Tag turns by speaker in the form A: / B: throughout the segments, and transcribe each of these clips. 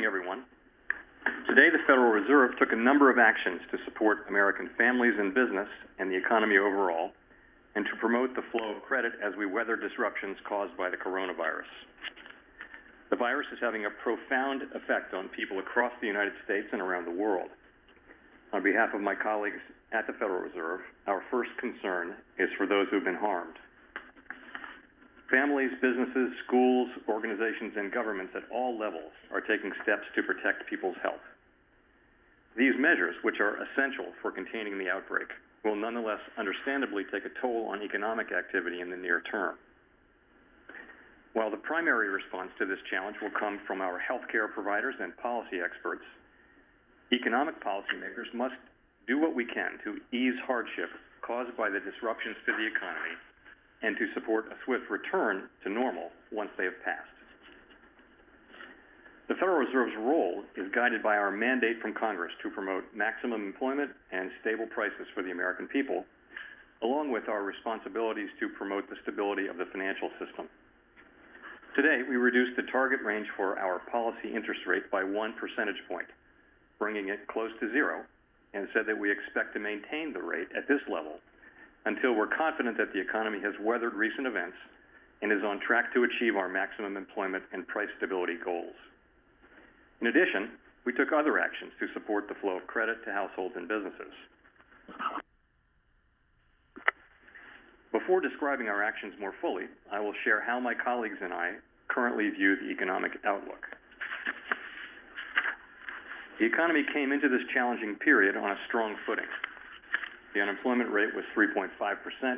A: morning, everyone. Today, the Federal Reserve took a number of actions to support American families and business and the economy overall, and to promote the flow of credit as we weather disruptions caused by the coronavirus. The virus is having a profound effect on people across the United States and around the world. On behalf of my colleagues at the Federal Reserve, our first concern is for those who have been harmed. Families, businesses, schools, organizations, and governments at all levels are taking steps to protect people's health. These measures, which are essential for containing the outbreak, will nonetheless understandably take a toll on economic activity in the near term. While the primary response to this challenge will come from our healthcare providers and policy experts, economic policymakers must do what we can to ease hardship caused by the disruptions to the economy and to support a swift return to normal once they have passed. The Federal Reserve's role is guided by our mandate from Congress to promote maximum employment and stable prices for the American people, along with our responsibilities to promote the stability of the financial system. Today, we reduced the target range for our policy interest rate by 1 percentage point, bringing it close to zero, and said that we expect to maintain the rate at this level until we're confident that the economy has weathered recent events and is on track to achieve our maximum employment and price stability goals. In addition, we took other actions to support the flow of credit to households and businesses. Before describing our actions more fully, I will share how my colleagues and I currently view the economic outlook. The economy came into this challenging period on a strong footing. The unemployment rate was 3.5%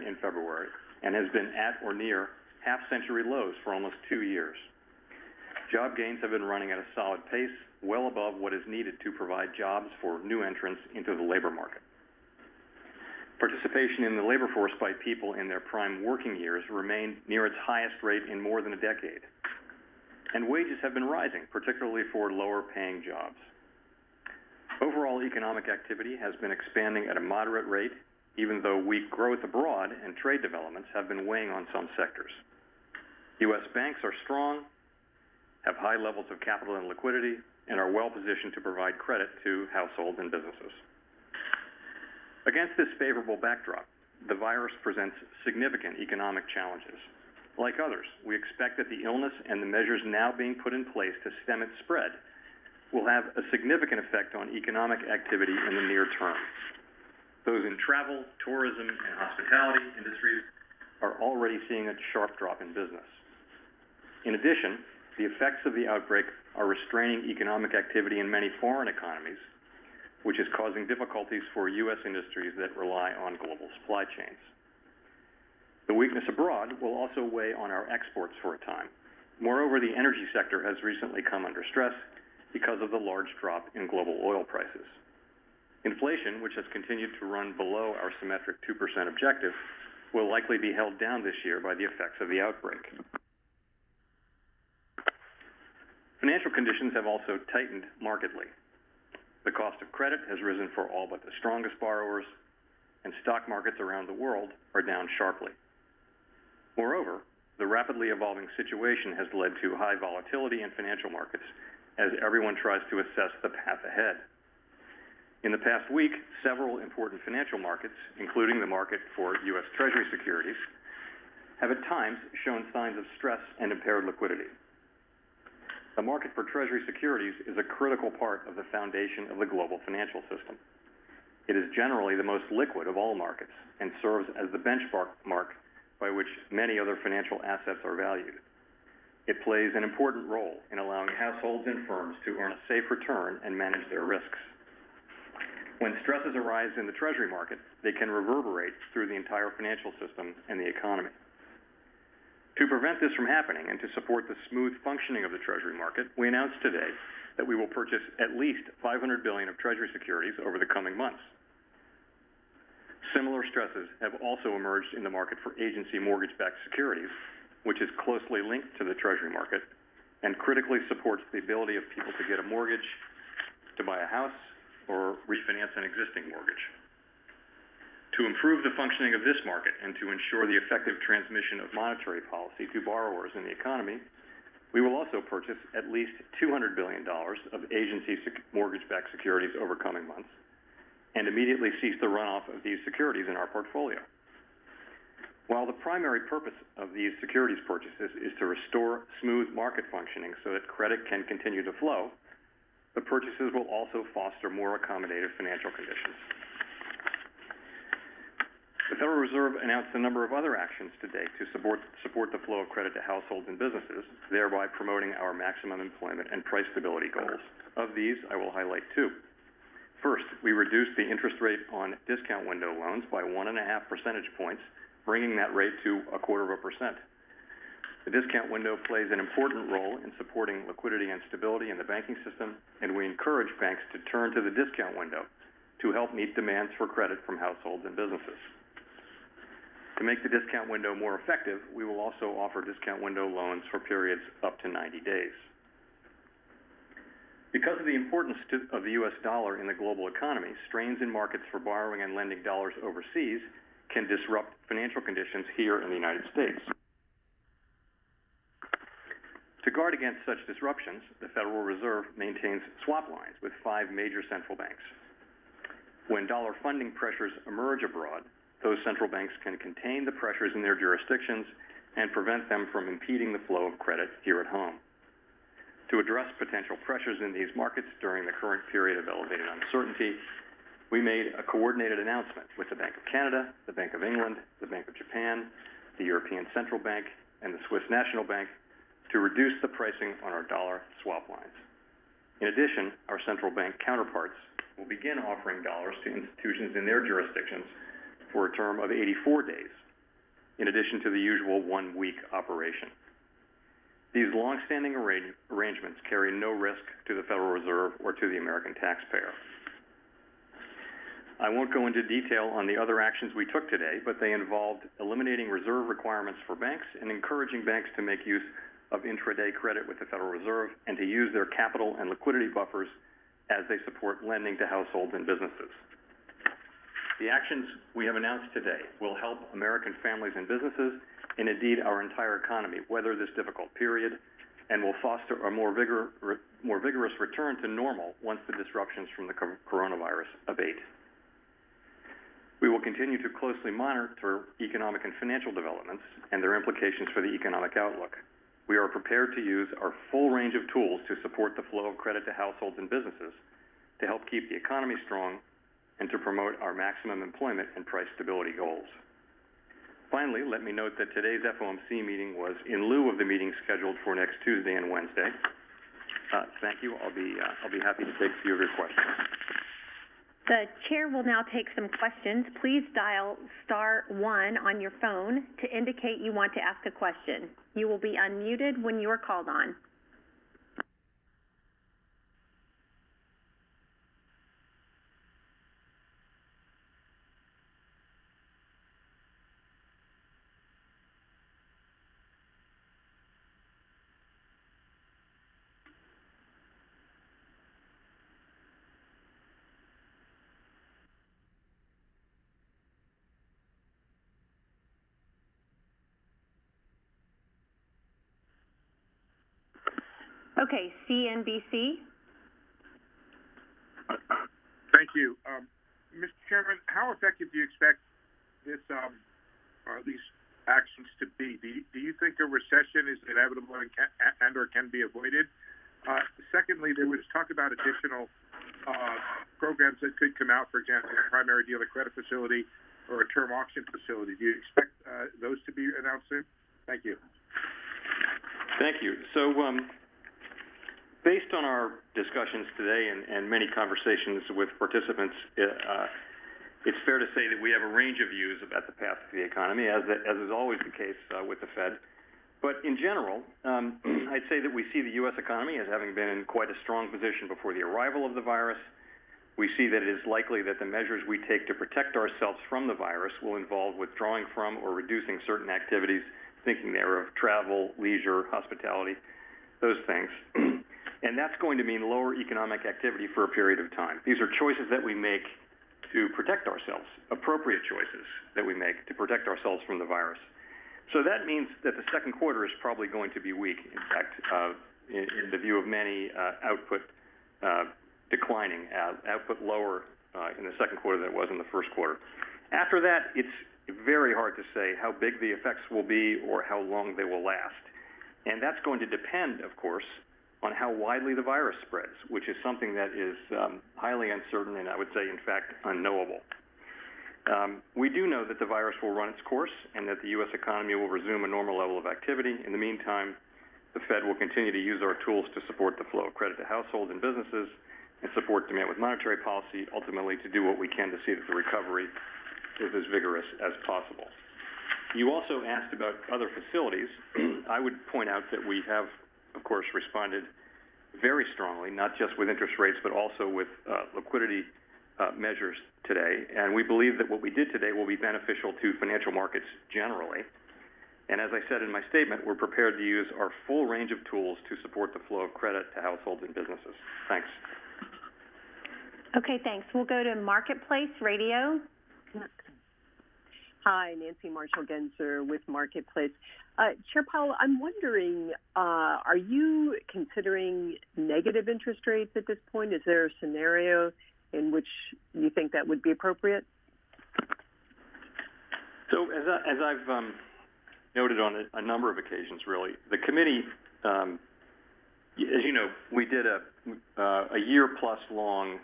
A: in February and has been at or near half-century lows for almost 2 years. Job gains have been running at a solid pace, well above what is needed to provide jobs for new entrants into the labor market. Participation in the labor force by people in their prime working years remained near its highest rate in more than a decade. And wages have been rising, particularly for lower-paying jobs. Overall economic activity has been expanding at a moderate rate, even though weak growth abroad and trade developments have been weighing on some sectors. U.S. banks are strong, have high levels of capital and liquidity, and are well positioned to provide credit to households and businesses. Against this favorable backdrop, the virus presents significant economic challenges. Like others, we expect that the illness and the measures now being put in place to stem its spread will have a significant effect on economic activity in the near term. Those in travel, tourism, and hospitality industries are already seeing a sharp drop in business. In addition, the effects of the outbreak are restraining economic activity in many foreign economies, which is causing difficulties for U.S. industries that rely on global supply chains. The weakness abroad will also weigh on our exports for a time. Moreover, the energy sector has recently come under stress because of the large drop in global oil prices. Inflation, which has continued to run below our symmetric 2% objective, will likely be held down this year by the effects of the outbreak. Financial conditions have also tightened markedly. The cost of credit has risen for all but the strongest borrowers, and stock markets around the world are down sharply. Moreover, the rapidly evolving situation has led to high volatility in financial markets as everyone tries to assess the path ahead. In the past week, several important financial markets, including the market for U.S. Treasury securities, have at times shown signs of stress and impaired liquidity. The market for Treasury securities is a critical part of the foundation of the global financial system. It is generally the most liquid of all markets and serves as the benchmark by which many other financial assets are valued. It plays an important role in allowing households and firms to earn a safe return and manage their risks. When stresses arise in the Treasury market, they can reverberate through the entire financial system and the economy. To prevent this from happening and to support the smooth functioning of the Treasury market, we announced today that we will purchase at least $500 billion of Treasury securities over the coming months. Similar stresses have also emerged in the market for agency mortgage-backed securities, which is closely linked to the Treasury market and critically supports the ability of people to get a mortgage, to buy a house, or refinance an existing mortgage. To improve the functioning of this market and to ensure the effective transmission of monetary policy to borrowers in the economy, We will also purchase at least $200 billion of agency mortgage-backed securities over coming months and immediately cease the runoff of these securities in our portfolio. While the primary purpose of these securities purchases is to restore smooth market functioning so that credit can continue to flow, the purchases will also foster more accommodative financial conditions. The Federal Reserve announced a number of other actions today to support the flow of credit to households and businesses, thereby promoting our maximum employment and price stability goals. Of these, I will highlight two. First, we reduced the interest rate on discount window loans by 1.5 percentage points, bringing that rate to 0.25%. The discount window plays an important role in supporting liquidity and stability in the banking system, and we encourage banks to turn to the discount window to help meet demands for credit from households and businesses. To make the discount window more effective, we will also offer discount window loans for periods up to 90 days. Because of the importance of the U.S. dollar in the global economy, strains in markets for borrowing and lending dollars overseas can disrupt financial conditions here in the United States. To guard against such disruptions, the Federal Reserve maintains swap lines with 5 major central banks. When dollar funding pressures emerge abroad, those central banks can contain the pressures in their jurisdictions and prevent them from impeding the flow of credit here at home. To address potential pressures in these markets during the current period of elevated uncertainty, we made a coordinated announcement with the Bank of Canada, the Bank of England, the Bank of Japan, the European Central Bank, and the Swiss National Bank to reduce the pricing on our dollar swap lines. In addition, our central bank counterparts will begin offering dollars to institutions in their jurisdictions for a term of 84 days, in addition to the usual 1-week operation. These long-standing arrangements carry no risk to the Federal Reserve or to the American taxpayer. I won't go into detail on the other actions we took today, but they involved eliminating reserve requirements for banks and encouraging banks to make use of intraday credit with the Federal Reserve and to use their capital and liquidity buffers as they support lending to households and businesses. The actions we have announced today will help American families and businesses, and indeed our entire economy, weather this difficult period and will foster a more vigorous return to normal once the disruptions from the coronavirus abate. We will continue to closely monitor economic and financial developments and their implications for the economic outlook. We are prepared to use our full range of tools to support the flow of credit to households and businesses, to help keep the economy strong, and to promote our maximum employment and price stability goals. Finally, let me note that today's FOMC meeting was in lieu of the meeting scheduled for next Tuesday and Wednesday. Thank you. I'll be happy to take a few of your questions.
B: The chair will now take some questions. Please dial *1 on your phone to indicate you want to ask a question. You will be unmuted when you are called on. Okay, CNBC.
C: Thank you. Mr. Chairman, how effective do you expect this, or at least actions to be? Do you think a recession is inevitable and or can be avoided? Secondly, there was talk about additional programs that could come out, for example, a primary dealer credit facility or a term auction facility. Do you expect those to be announced soon? Thank you.
A: Thank you. So, based on our discussions today and many conversations with participants, it's fair to say that we have a range of views about the path of the economy, as is always the case with the Fed. But in general, I'd say that we see the U.S. economy as having been in quite a strong position before the arrival of the virus. We see that it is likely that the measures we take to protect ourselves from the virus will involve withdrawing from or reducing certain activities, thinking there of travel, leisure, hospitality, those things. And that's going to mean lower economic activity for a period of time. These are choices that we make to protect ourselves, appropriate choices that we make to protect ourselves from the virus. So that means that the second quarter is probably going to be weak. In fact, in the view of many, output declining, output lower in the second quarter than it was in the first quarter. After that, it's very hard to say how big the effects will be or how long they will last. And that's going to depend, of course, on how widely the virus spreads, which is something that is highly uncertain and I would say, in fact, unknowable. We do know that the virus will run its course and that the U.S. economy will resume a normal level of activity. In the meantime, the Fed will continue to use our tools to support the flow of credit to households and businesses and support demand with monetary policy, ultimately to do what we can to see that the recovery is as vigorous as possible. You also asked about other facilities. I would point out that we have, of course, responded very strongly, not just with interest rates, but also with liquidity measures today. And we believe that what we did today will be beneficial to financial markets generally. And as I said in my statement, we're prepared to use our full range of tools to support the flow of credit to households and businesses. Thanks.
B: Okay, thanks. We'll go to Marketplace Radio.
D: Hi, Nancy Marshall-Genzer with Marketplace. Chair Powell, I'm wondering, are you considering negative interest rates at this point? Is there a scenario in which you think that would be appropriate?
A: So as I've noted on a number of occasions, really, the committee, as you know, we did a year-plus long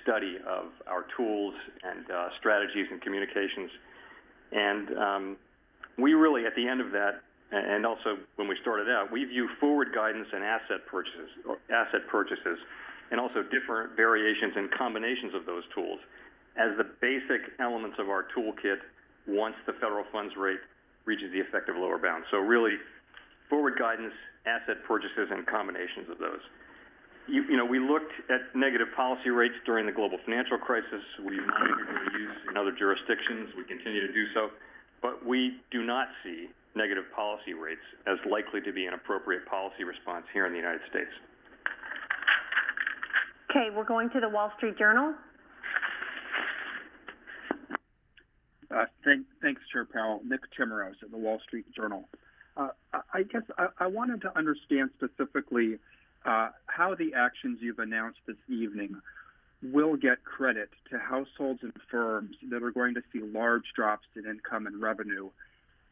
A: study of our tools and strategies and communications. And we really, at the end of that, and also when we started out, we view forward guidance and asset purchases, and also different variations and combinations of those tools as the basic elements of our toolkit once the federal funds rate reaches the effective lower bound. So really, forward guidance, asset purchases, and combinations of those. You know, we looked at negative policy rates during the global financial crisis. We monitored their use in other jurisdictions. We continue to do so. But we do not see negative policy rates as likely to be an appropriate policy response here in the United States.
B: Okay, we're going to the Wall Street Journal.
E: Thanks, Chair Powell. Nick Timmeros at the Wall Street Journal. I guess I wanted to understand specifically how the actions you've announced this evening will get credit to households and firms that are going to see large drops in income and revenue,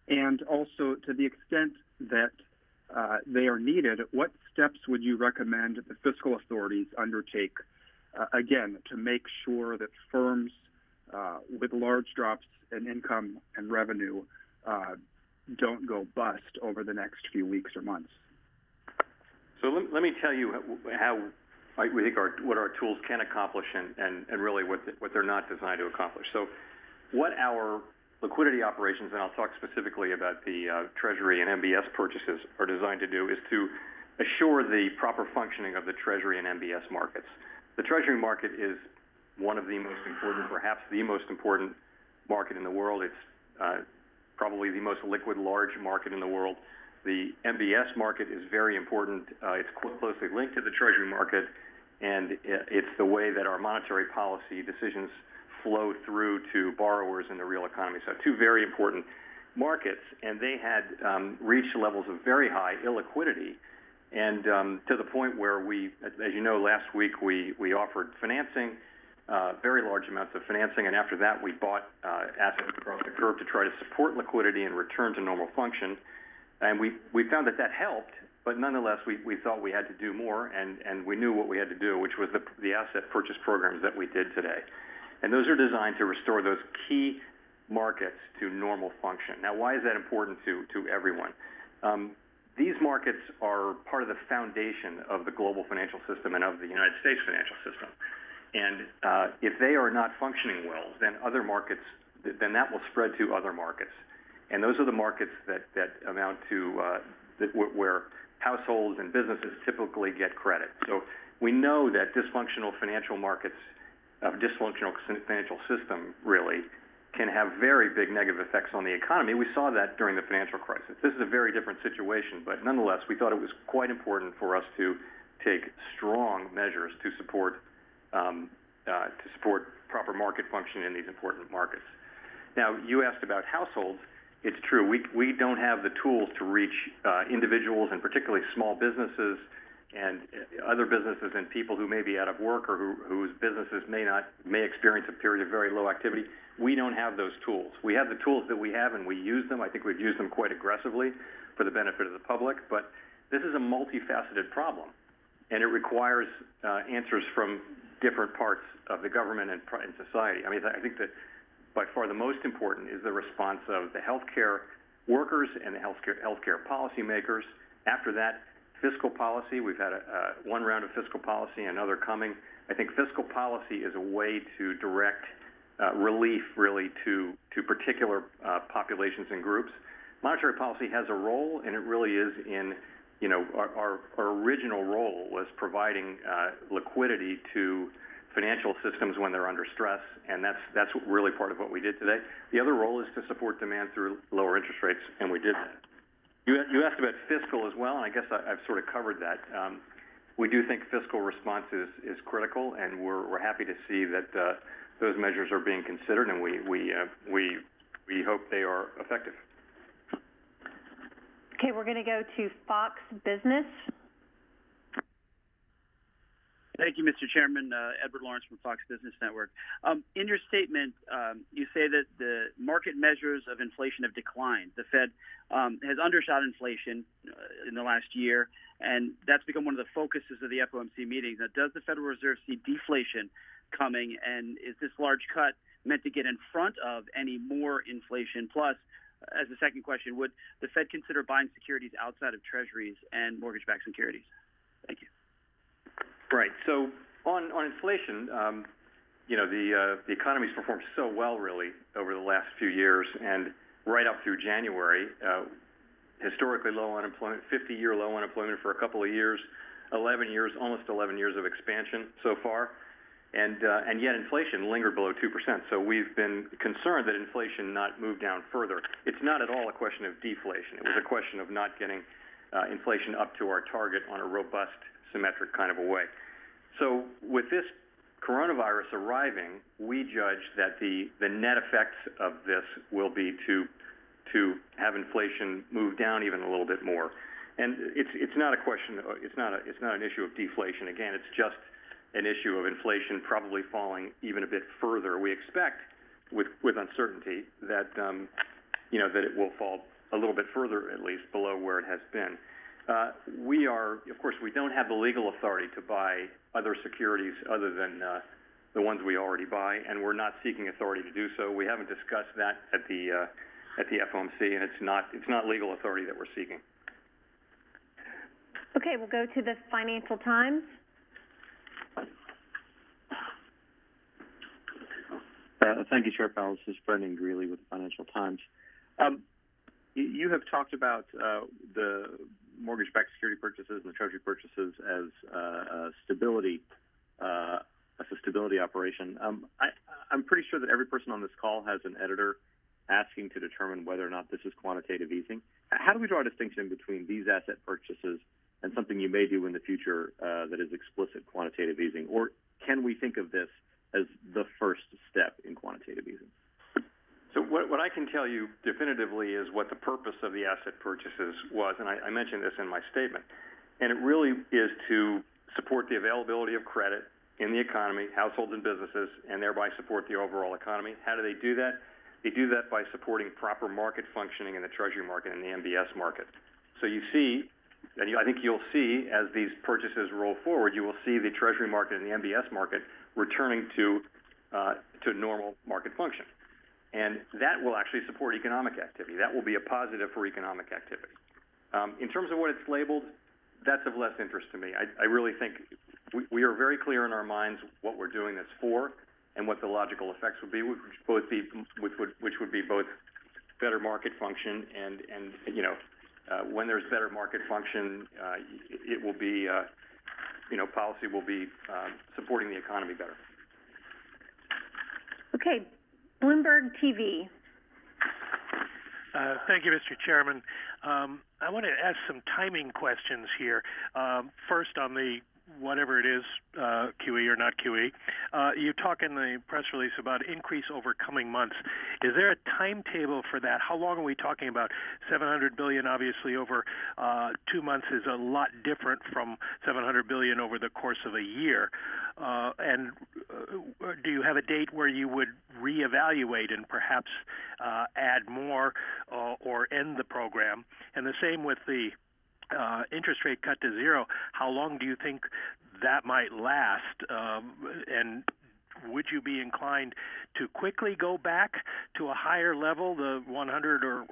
E: and also to the extent that they are needed, what steps would you recommend the fiscal authorities undertake, again, to make sure that firms with large drops in income and revenue don't go bust over the next few weeks or months?
A: So let me tell you how we think what our tools can accomplish and really what they're not designed to accomplish. So what our liquidity operations, and I'll talk specifically about the Treasury and MBS purchases, are designed to do is to assure the proper functioning of the Treasury and MBS markets. The Treasury market is one of the most important, perhaps the most important market in the world. It's probably the most liquid, large market in the world. The MBS market is very important. It's closely linked to the Treasury market, and it's the way that our monetary policy decisions flow through to borrowers in the real economy. So two very important markets, and they had reached levels of very high illiquidity, and to the point where we, as you know, last week we offered financing, very large amounts of financing, and after that we bought assets across the curve to try to support liquidity and return to normal function. And we found that helped, but nonetheless we thought we had to do more, and we knew what we had to do, which was the asset purchase programs that we did today. And those are designed to restore those key markets to normal function. Now, why is that important to everyone? These markets are part of the foundation of the global financial system and of the United States financial system. And if they are not functioning well, then other markets, then that will spread to other markets. And those are the markets that amount to where households and businesses typically get credit. So we know that dysfunctional financial markets, dysfunctional financial system really can have very big negative effects on the economy. We saw that during the financial crisis. This is a very different situation, but nonetheless, we thought it was quite important for us to take strong measures to support proper market function in these important markets. Now, you asked about households. it's true. We don't have the tools to reach individuals and particularly small businesses and other businesses and people who may be out of work or whose businesses may experience a period of very low activity. We don't have those tools. We have the tools that we have, and we use them. I think we've used them quite aggressively for the benefit of the public. But this is a multifaceted problem, and it requires answers from different parts of the government and society. I mean, I think that by far the most important is the response of the healthcare workers and the healthcare policymakers. After that, fiscal policy. We've had one round of fiscal policy, another coming. I think fiscal policy is a way to direct relief, really, to particular populations and groups. Monetary policy has a role, and it really is in, our original role was providing liquidity to financial systems when they're under stress, and that's really part of what we did today. The other role is to support demand through lower interest rates, and we did that. You asked about fiscal as well, and I guess I've sort of covered that. We do think fiscal response is critical, and we're happy to see that those measures are being considered, and we hope they are effective.
B: Okay, we're going to go to Fox Business.
F: Thank you, Mr. Chairman. Edward Lawrence from Fox Business Network. In your statement, you say that the market measures of inflation have declined. The Fed has undershot inflation in the last year, and that's become one of the focuses of the FOMC meetings. Now, does the Federal Reserve see deflation coming, and is this large cut meant to get in front of any more inflation? Plus, as a second question, would the Fed consider buying securities outside of Treasuries and mortgage-backed securities? Thank you.
A: Right. So on inflation, the economy's performed so well, really, over the last few years, and right up through January, historically low unemployment, 50-year low unemployment for a couple of years, almost 11 years of expansion so far, and yet inflation lingered below 2%. So we've been concerned that inflation not move down further. It's not at all a question of deflation. It was a question of not getting inflation up to our target on a robust, symmetric kind of a way. So with this coronavirus arriving, we judge that the net effects of this will be to have inflation move down even a little bit more. And it's not a question. It's not an issue of deflation. Again, it's just an issue of inflation probably falling even a bit further. We expect, with uncertainty, that that it will fall a little bit further, at least below where it has been. Of course, we don't have the legal authority to buy other securities other than the ones we already buy, and we're not seeking authority to do so. We haven't discussed that at the FOMC, and it's not legal authority that we're seeking.
B: Okay, we'll go to the Financial Times.
G: Thank you, Chair Powell. This is Brendan Greeley with the Financial Times. You have talked about the mortgage-backed security purchases and the Treasury purchases as a stability operation. I'm pretty sure that every person on this call has an editor asking to determine whether or not this is quantitative easing. How do we draw a distinction between these asset purchases and something you may do in the future that is explicit quantitative easing? Or can we think of this as the first step in quantitative easing?
A: So what I can tell you definitively is what the purpose of the asset purchases was, and I mentioned this in my statement. And it really is to support the availability of credit in the economy, households and businesses, and thereby support the overall economy. How do they do that? They do that by supporting proper market functioning in the Treasury market and the MBS market. So you see, and I think you'll see as these purchases roll forward, you will see the Treasury market and the MBS market returning to normal market function. And that will actually support economic activity. That will be a positive for economic activity. In terms of what it's labeled, that's of less interest to me. I really think we are very clear in our minds what we're doing this for and what the logical effects would be, which would be both better market function and when there's better market function, it will be policy will be supporting the economy better.
B: Okay, Bloomberg TV.
H: Thank you, Mr. Chairman. I want to ask some timing questions here. First, on the whatever it is, QE or not QE. You talk in the press release about increase over coming months. Is there a timetable for that? How long are we talking about? $700 billion, obviously, over 2 months is a lot different from $700 billion over the course of a year. And do you have a date where you would reevaluate and perhaps add more or end the program? And the same with the interest rate cut to zero. How long do you think that might last? And would you be inclined to quickly go back to a higher level, the 100 or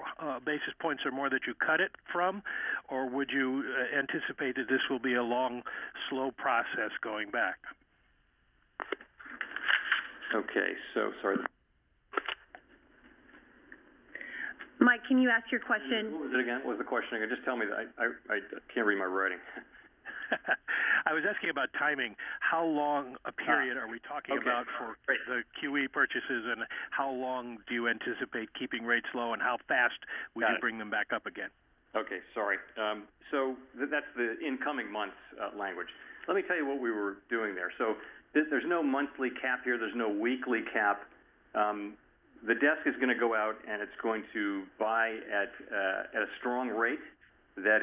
H: basis points or more that you cut it from? Or would you anticipate that this will be a long, slow process going back?
A: Okay, so sorry.
B: Mike, can you ask your question?
A: What was it again? What was the question again? Just tell me that I can't read my writing.
H: I was asking about timing. How long a period are we talking about for the QE purchases, and how long do you anticipate keeping rates low, and how fast would you bring them back up again?
A: Okay, sorry. So that's the incoming months language. Let me tell you what we were doing there. So there's no monthly cap here. There's no weekly cap. The desk is going to go out and it's going to buy at a strong rate that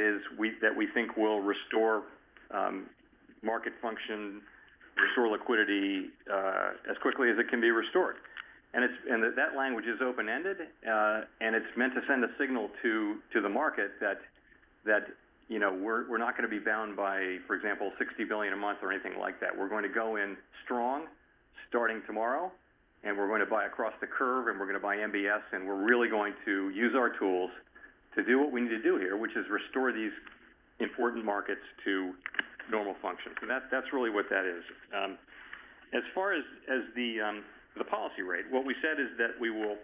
A: we think will restore market function, restore liquidity as quickly as it can be restored. And that language is open-ended, and it's meant to send a signal to the market that we're not going to be bound by, for example, $60 billion a month or anything like that. We're going to go in strong starting tomorrow, and we're going to buy across the curve, and we're going to buy MBS, and we're really going to use our tools to do what we need to do here, which is restore these important markets to normal function. So that's really what that is. As far as the policy rate, what we said is that we will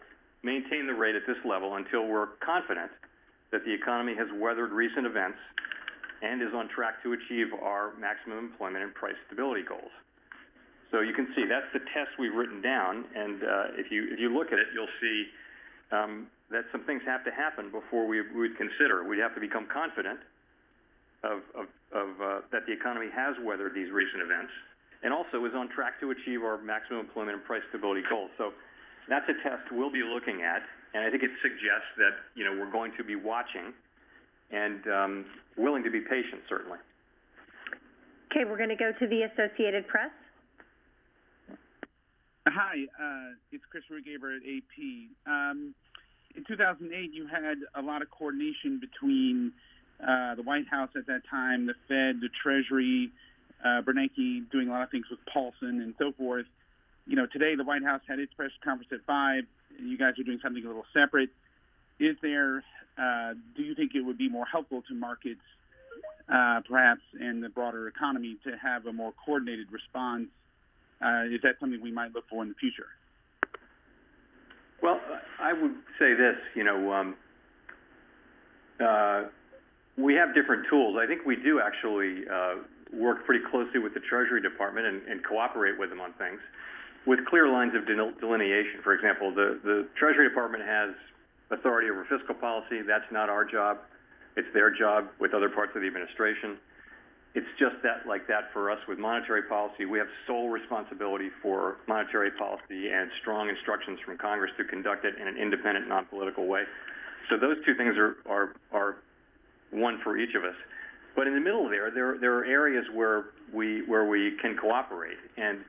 A: maintain the rate at this level until we're confident that the economy has weathered recent events and is on track to achieve our maximum employment and price stability goals. So you can see that's the test we've written down, and if you look at it, you'll see that some things have to happen before we would consider. We'd have to become confident of that the economy has weathered these recent events, and also is on track to achieve our maximum employment and price stability goals. So that's a test we'll be looking at, and I think it suggests that we're going to be watching and willing to be patient, certainly.
B: Okay, we're going to go to the Associated Press.
I: Hi, it's Chris Rugaber at AP. In 2008, you had a lot of coordination between the White House at that time, the Fed, the Treasury, Bernanke doing a lot of things with Paulson and so forth. Today the White House had its press conference at 5, and you guys are doing something a little separate. Do you think it would be more helpful to markets, perhaps, and the broader economy to have a more coordinated response? Is that something we might look for in the future?
A: Well, I would say this, we have different tools. I think we do actually work pretty closely with the Treasury Department and cooperate with them on things with clear lines of delineation. For example, the Treasury Department has authority over fiscal policy. That's not our job. It's their job with other parts of the administration. It's just like that for us with monetary policy. We have sole responsibility for monetary policy and strong instructions from Congress to conduct it in an independent, non-political way. So those two things are one for each of us. But in the middle there are areas where we can cooperate, and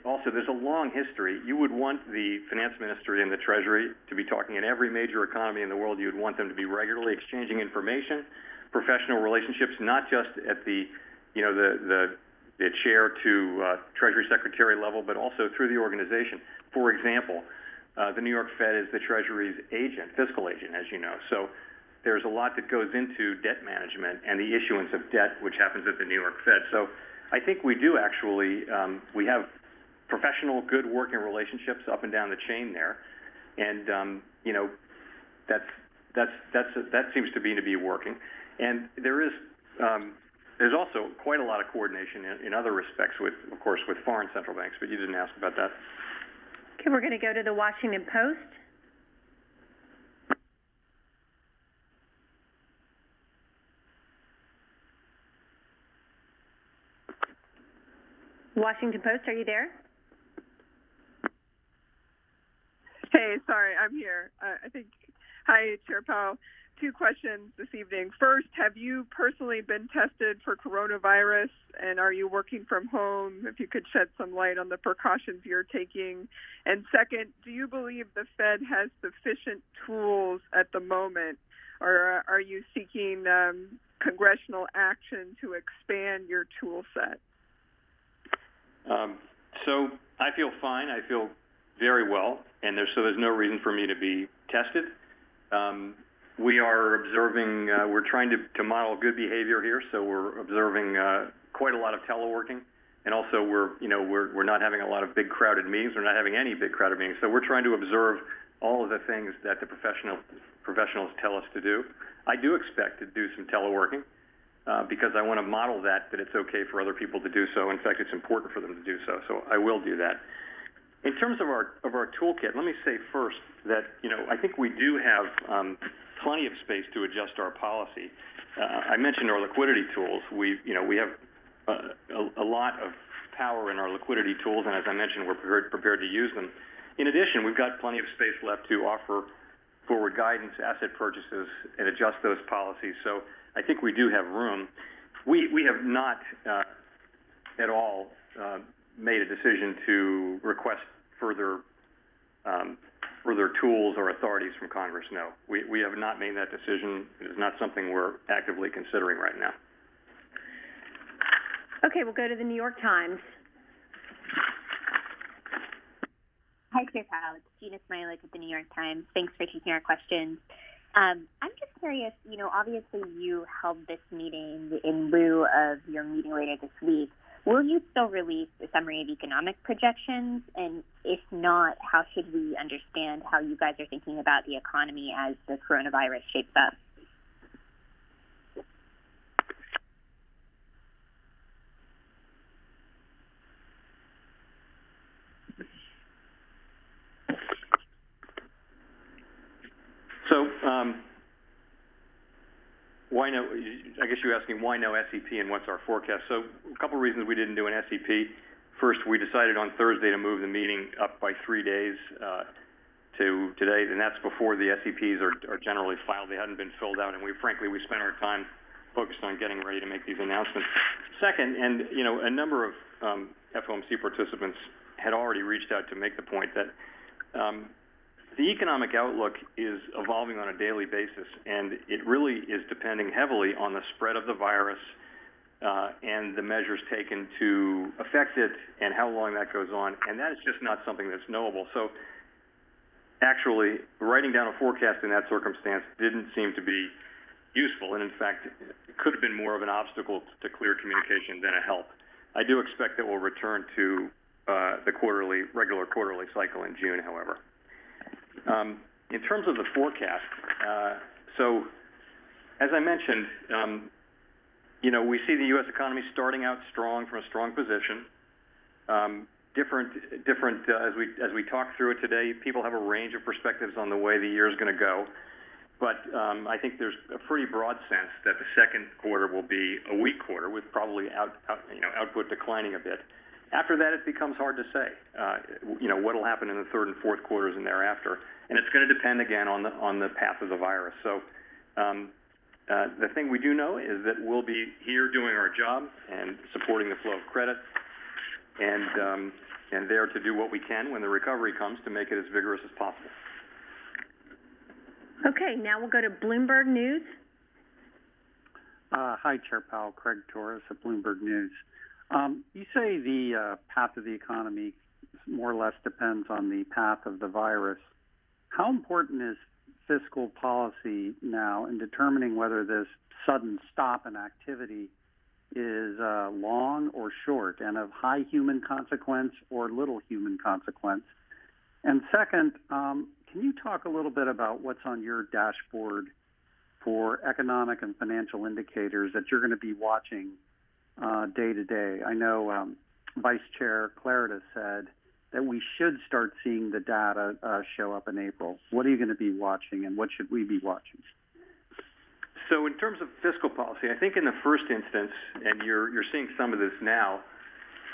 A: also there's a long history. You would want the finance ministry and the Treasury to be talking in every major economy in the world. You would want them to be regularly exchanging information, professional relationships, not just at the chair to Treasury Secretary level, but also through the organization. For example, the New York Fed is the Treasury's agent, fiscal agent, as you know. So there's a lot that goes into debt management and the issuance of debt, which happens at the New York Fed. So I think we do actually, we have professional, good working relationships up and down the chain there, and that seems to be working. And there's also quite a lot of coordination in other respects with, of course, with foreign central banks, but you didn't ask about that.
B: Okay, we're going to go to the Washington Post. Washington Post, are you there?
D: Hey, sorry, I'm here. Hi, Chair Powell. 2 questions this evening. First, have you personally been tested for coronavirus, and are you working from home? If you could shed some light on the precautions you're taking. And second, do you believe the Fed has sufficient tools at the moment, or are you seeking congressional action to expand your tool set?
A: So I feel fine. I feel very well, and there's no reason for me to be tested. We are observing, we're trying to model good behavior here, so we're observing quite a lot of teleworking, and also we're not having a lot of big crowded meetings. We're not having any big crowded meetings, so we're trying to observe all of the things that the professionals tell us to do. I do expect to do some teleworking because I want to model that it's okay for other people to do so. In fact, it's important for them to do so, so I will do that. In terms of our toolkit, let me say first that I think we do have plenty of space to adjust our policy. I mentioned our liquidity tools. We have a lot of power in our liquidity tools, and as I mentioned, we're prepared to use them. In addition, we've got plenty of space left to offer forward guidance, asset purchases, and adjust those policies. So I think we do have room. We have not at all made a decision to request further tools or authorities from Congress. No, we have not made that decision. It is not something we're actively considering right now.
B: Okay, we'll go to the New York Times.
J: Hi, Chair Powell. It's Gina Smilik at the New York Times. Thanks for taking our questions. I'm just curious, obviously you held this meeting in lieu of your meeting later this week. Will you still release a summary of economic projections? And if not, how should we understand how you guys are thinking about the economy as the coronavirus shapes up?
A: So, why no? I guess you're asking why no SEP and what's our forecast. So, a couple of reasons we didn't do an SEP. First, we decided on Thursday to move the meeting up by 3 days to today, and that's before the SEPs are generally filed. They hadn't been filled out, and we spent our time focused on getting ready to make these announcements. Second, and a number of FOMC participants had already reached out to make the point that the economic outlook is evolving on a daily basis, and it really is depending heavily on the spread of the virus and the measures taken to affect it and how long that goes on, and that is just not something that's knowable. So actually, writing down a forecast in that circumstance didn't seem to be useful, and in fact, it could have been more of an obstacle to clear communication than a help. I do expect that we'll return to the regular quarterly cycle in June, however. In terms of the forecast, so as I mentioned, we see the U.S. economy starting out strong from a strong position. Different as we talk through it today, people have a range of perspectives on the way the year is going to go. But I think there's a pretty broad sense that the second quarter will be a weak quarter with probably output declining a bit. After that, it becomes hard to say, what will happen in the third and fourth quarters and thereafter. And it's going to depend, again, on the path of the virus. So the thing we do know is that we'll be here doing our job and supporting the flow of credit and there to do what we can when the recovery comes to make it as vigorous as possible.
B: Okay, now we'll go to Bloomberg News.
E: Hi, Chair Powell. Craig Torres at Bloomberg News. You say the path of the economy more or less depends on the path of the virus. How important is fiscal policy now in determining whether this sudden stop in activity is long or short, and of high human consequence or little human consequence? And second, can you talk a little bit about what's on your dashboard for economic and financial indicators that you're going to be watching day to day? I know Vice Chair Clarida said that we should start seeing the data show up in April. What are you going to be watching, and what should we be watching?
A: So in terms of fiscal policy, I think in the first instance, and you're seeing some of this now,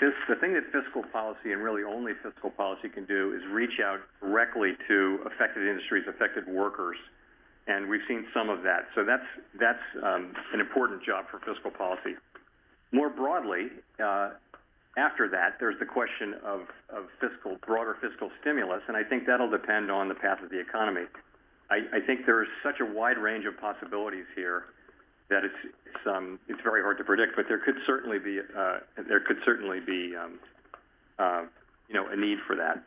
A: the thing that fiscal policy and really only fiscal policy can do is reach out directly to affected industries, affected workers, and we've seen some of that. So that's an important job for fiscal policy. More broadly, after that, there's the question of broader fiscal stimulus, and I think that'll depend on the path of the economy. I think there's such a wide range of possibilities here that it's very hard to predict, but there could certainly be a need for that.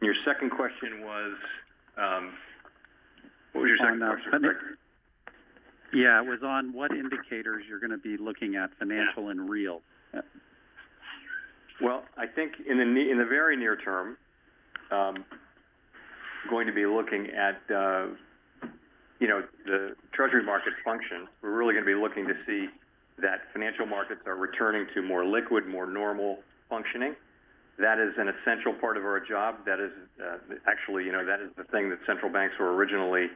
A: Your second question was what was your second question?
K: Yeah, it was on what indicators you're going to be looking at, financial and real.
A: Well, I think in the very near term, going to be looking at the Treasury market function. We're really going to be looking to see that financial markets are returning to more liquid, more normal functioning. That is an essential part of our job. That is actually, that is the thing that central banks were originally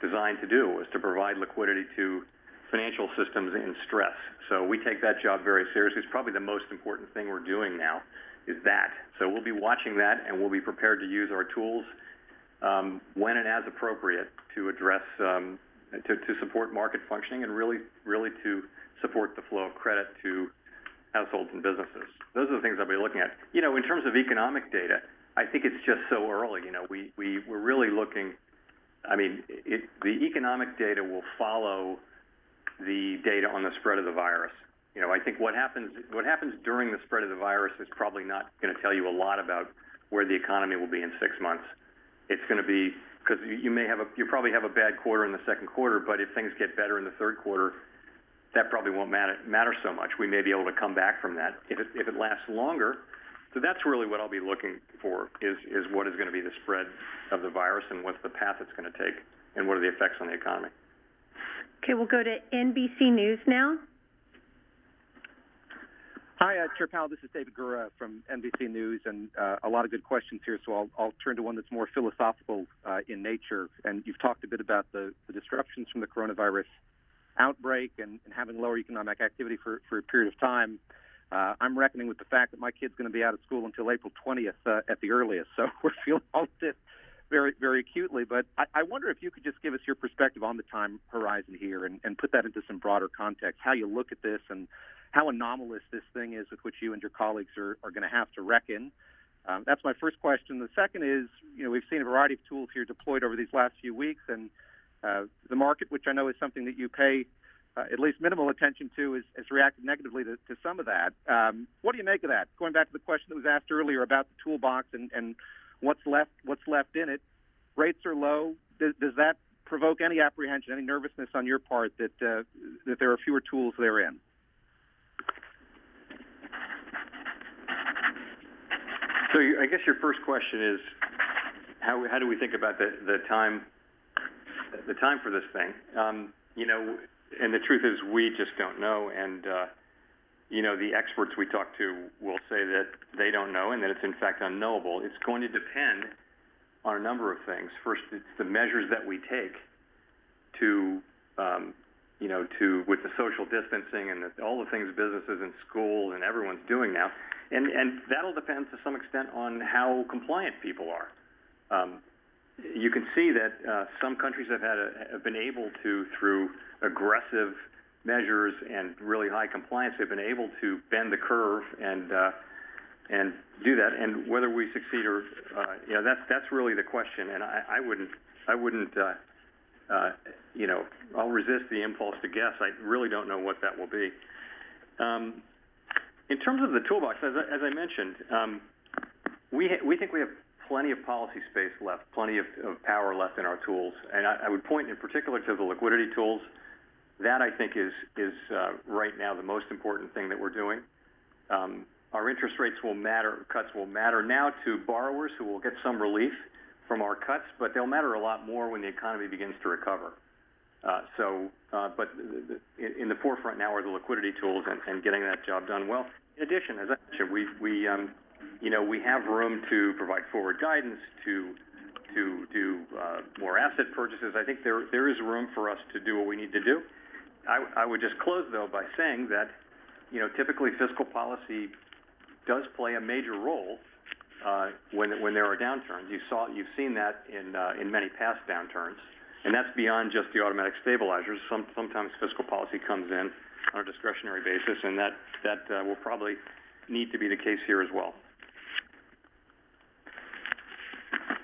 A: designed to do, was to provide liquidity to financial systems in stress. So we take that job very seriously. It's probably the most important thing we're doing now is that. So we'll be watching that, and we'll be prepared to use our tools when and as appropriate to address, to support market functioning and really to support the flow of credit to households and businesses. Those are the things I'll be looking at. In terms of economic data, I think it's just so early. We're really looking. The economic data will follow the data on the spread of the virus. I think what happens during the spread of the virus is probably not going to tell you a lot about where the economy will be in 6 months. It's going to be because you probably have a bad quarter in the second quarter, but if things get better in the third quarter, that probably won't matter so much. We may be able to come back from that if it lasts longer. So that's really what I'll be looking for is what is going to be the spread of the virus and what's the path it's going to take and what are the effects on the economy.
B: Okay, we'll go to NBC News now.
L: Hi, Chair Powell. This is David Gura from NBC News, and a lot of good questions here, so I'll turn to one that's more philosophical in nature. And you've talked a bit about the disruptions from the coronavirus outbreak and having lower economic activity for a period of time. I'm reckoning with the fact that my kid's going to be out of school until April 20th at the earliest, so we're feeling all this very, very acutely. But I wonder if you could just give us your perspective on the time horizon here and put that into some broader context, how you look at this and how anomalous this thing is with which you and your colleagues are going to have to reckon. That's my first question. The second is, we've seen a variety of tools here deployed over these last few weeks, and the market, which I know is something that you pay at least minimal attention to, has reacted negatively to some of that. What do you make of that? Going back to the question that was asked earlier about the toolbox and what's left in it, rates are low. Does that provoke any apprehension, any nervousness on your part that there are fewer tools therein?
A: So I guess your first question is how do we think about the time for this thing? And the truth is we just don't know. And the experts we talk to will say that they don't know and that it's in fact unknowable. It's going to depend on a number of things. First, it's the measures that we take to with the social distancing and all the things businesses and schools and everyone's doing now. And that'll depend to some extent on how compliant people are. You can see that some countries have been able to, through aggressive measures and really high compliance, they've been able to bend the curve and do that. And whether we succeed or that's really the question. And I wouldn't I'll resist the impulse to guess. I really don't know what that will be. In terms of the toolbox, as I mentioned, we think we have plenty of policy space left, plenty of power left in our tools. And I would point in particular to the liquidity tools. That, I think, is right now the most important thing that we're doing. Our interest rates cuts will matter now to borrowers who will get some relief from our cuts, but they'll matter a lot more when the economy begins to recover. But in the forefront now are the liquidity tools and getting that job done well. In addition, as I mentioned, we have room to provide forward guidance, to do more asset purchases. I think there is room for us to do what we need to do. I would just close, though, by saying that typically fiscal policy does play a major role when there are downturns. You've seen that in many past downturns, and that's beyond just the automatic stabilizers. Sometimes fiscal policy comes in on a discretionary basis, and that will probably need to be the case here as well.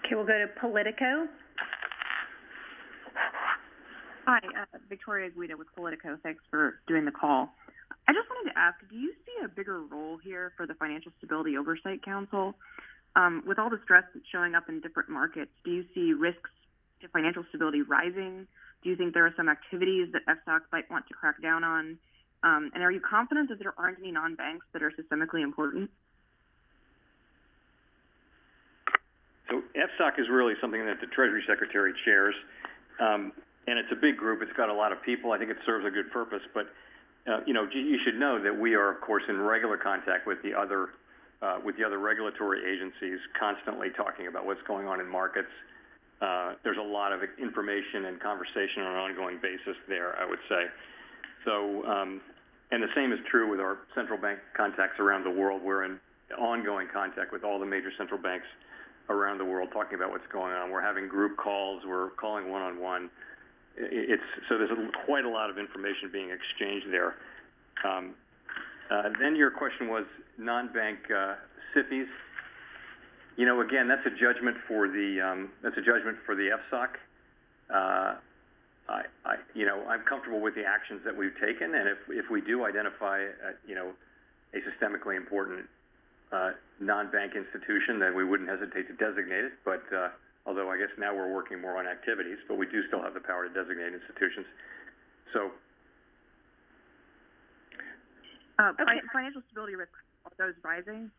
B: Okay, we'll go to Politico.
M: Hi, Victoria Guida with Politico. Thanks for doing the call. I just wanted to ask, do you see a bigger role here for the Financial Stability Oversight Council? With all the stress that's showing up in different markets, do you see risks to financial stability rising? Do you think there are some activities that FSOC might want to crack down on? And are you confident that there aren't any non-banks that are systemically important?
A: So FSOC is really something that the Treasury Secretary chairs, and it's a big group. It's got a lot of people. I think it serves a good purpose. But you should know that we are, of course, in regular contact with the other regulatory agencies, constantly talking about what's going on in markets. There's a lot of information and conversation on an ongoing basis there, I would say. So, and the same is true with our central bank contacts around the world. We're in ongoing contact with all the major central banks around the world, talking about what's going on. We're having group calls. We're calling one-on-one. So there's quite a lot of information being exchanged there. Then your question was non-bank SIFIs. Again, that's a judgment for the FSOC. I'm comfortable with the actions that we've taken, and if we do identify a systemically important non-bank institution, then we wouldn't hesitate to designate it. But although I guess now we're working more on activities, but we do still have the power to designate institutions. So,
M: okay. Financial stability risks, are those rising?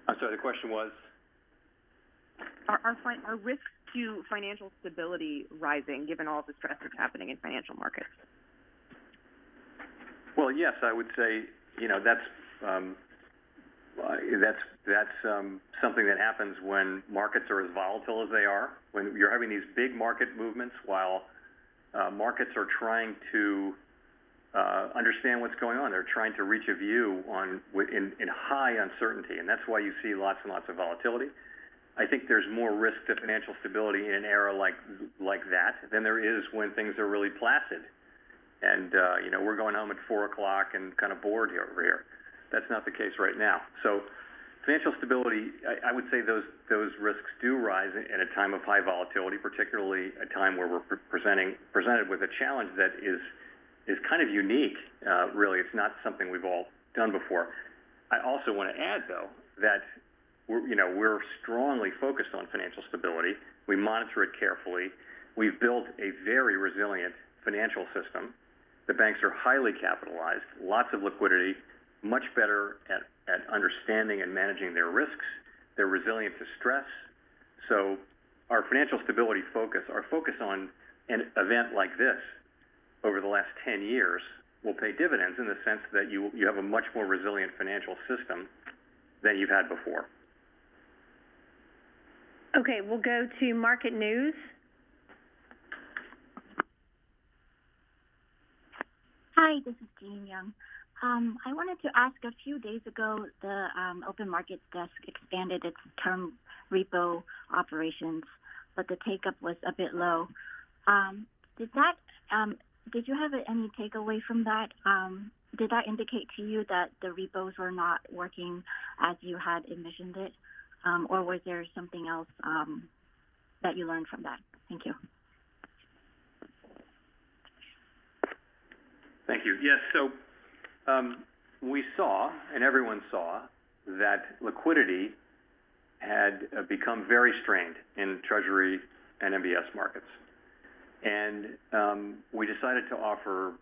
A: I'm sorry, the question was?
M: Are risks to financial stability rising, given all the stress that's happening in financial markets?
A: Well, yes, I would say, that's something that happens when markets are as volatile as they are. When you're having these big market movements while markets are trying to understand what's going on. They're trying to reach a view in high uncertainty, and that's why you see lots and lots of volatility. I think there's more risk to financial stability in an era like that than there is when things are really placid. And, we're going home at 4 o'clock and kind of bored over here. That's not the case right now. So financial stability, I would say those risks do rise in a time of high volatility, particularly a time where we're presented with a challenge that is kind of unique, really. It's not something we've all done before. I also want to add, though, that we're strongly focused on financial stability. We monitor it carefully. We've built a very resilient financial system. The banks are highly capitalized, lots of liquidity, much better at understanding and managing their risks. They're resilient to stress. So our financial stability focus, our focus on an event like this over the last 10 years will pay dividends in the sense that you have a much more resilient financial system than you've had before.
B: Okay, we'll go to market news.
N: Hi, this is Jean Young. I wanted to ask, a few days ago, the Open Markets Desk expanded its term repo operations, but the take-up was a bit low. Did you have any takeaway from that? Did that indicate to you that the repos were not working as you had envisioned it? Or was there something else that you learned from that? Thank you.
A: Thank you. Yes, so we saw, and everyone saw, that liquidity had become very strained in Treasury and MBS markets. And we decided to offer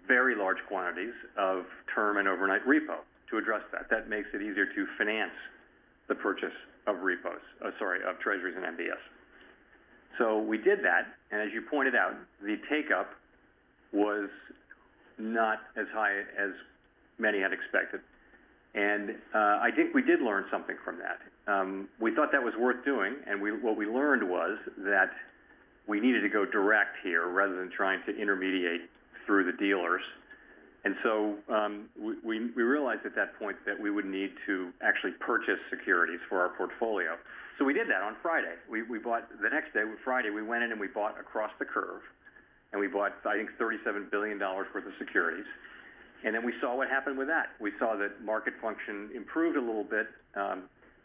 A: very large quantities of term and overnight repo to address that. That makes it easier to finance the purchase of of Treasuries and MBS. So we did that, and as you pointed out, the take-up was not as high as many had expected. And I think we did learn something from that. We thought that was worth doing, and what we learned was that we needed to go direct here rather than trying to intermediate through the dealers. And so we realized at that point that we would need to actually purchase securities for our portfolio. So we did that on Friday. We bought, the next day, Friday, we went in and we bought across the curve. And we bought, I think, $37 billion worth of securities. And then we saw what happened with that. We saw that market function improved a little bit,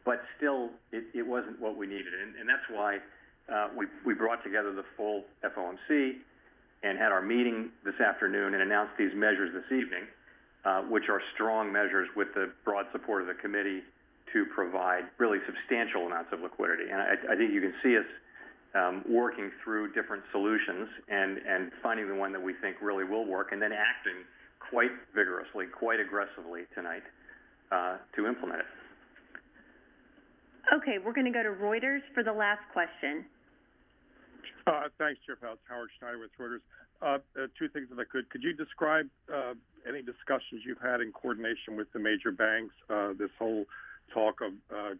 A: but still it wasn't what we needed. And that's why we brought together the full FOMC and had our meeting this afternoon and announced these measures this evening, which are strong measures with the broad support of the committee to provide really substantial amounts of liquidity. And I think you can see us working through different solutions and finding the one that we think really will work, and then acting quite vigorously, quite aggressively tonight to implement it.
B: Okay, we're going to go to Reuters for the last question.
O: Thanks, Chair Powell. It's Howard Schneider with Reuters. Two things, if I could. Could you describe any discussions you've had in coordination with the major banks, this whole talk of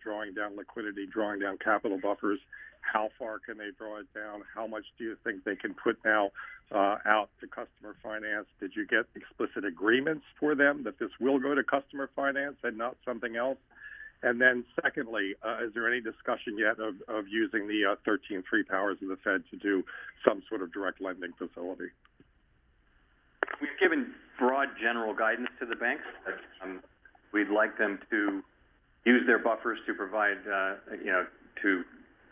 O: drawing down liquidity, drawing down capital buffers? How far can they draw it down? How much do you think they can put now out to customer finance? Did you get explicit agreements for them that this will go to customer finance and not something else? And then secondly, is there any discussion yet of using the 13.3 powers of the Fed to do some sort of direct lending facility?
A: We've given broad general guidance to the banks. We'd like them to use their buffers to provide, to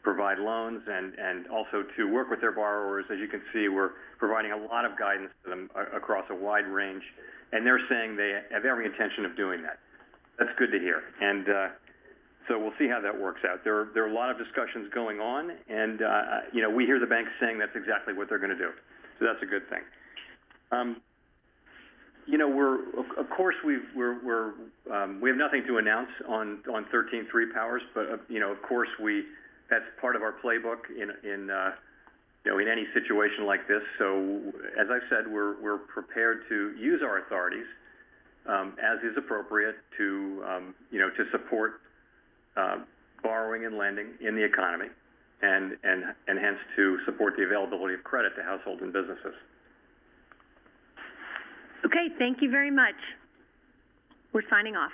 A: provide loans and also to work with their borrowers. As you can see, we're providing a lot of guidance to them across a wide range, and they're saying they have every intention of doing that. That's good to hear. And so we'll see how that works out. There are a lot of discussions going on, and we hear the banks saying that's exactly what they're going to do. So that's a good thing. We have nothing to announce on 13.3 powers, but of course that's part of our playbook in any situation like this. So as I've said, we're prepared to use our authorities as is appropriate to support borrowing and lending in the economy, and hence to support the availability of credit to households and businesses.
B: Okay, thank you very much. We're signing off.